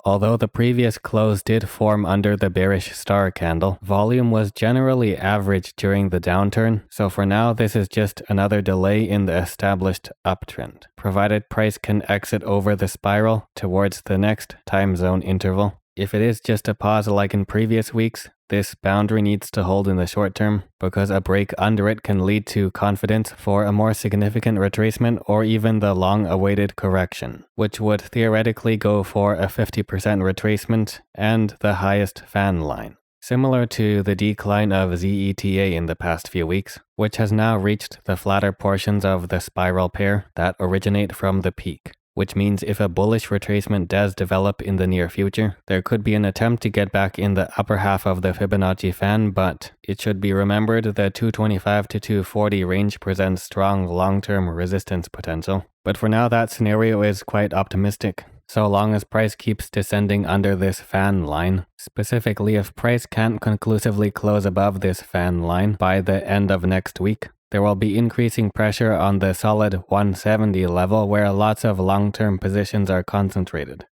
Although the previous close did form under the bearish star candle, volume was generally average during the downturn, so for now this is just another delay in the established uptrend, provided price can exit over the spiral towards the next time zone interval. If it is just a pause like in previous weeks, this boundary needs to hold in the short term, because a break under it can lead to confidence for a more significant retracement or even the long-awaited correction, which would theoretically go for a 50% retracement and the highest fan line. Similar to the decline of ZETA in the past few weeks, which has now reached the flatter portions of the spiral pair that originate from the peak. Which means if a bullish retracement does develop in the near future, there could be an attempt to get back in the upper half of the Fibonacci fan, but it should be remembered the 225 to 240 range presents strong long-term resistance potential. But for now, that scenario is quite optimistic, so long as price keeps descending under this fan line. Specifically, if price can't conclusively close above this fan line by the end of next week, there will be increasing pressure on the solid 170 level where lots of long-term positions are concentrated.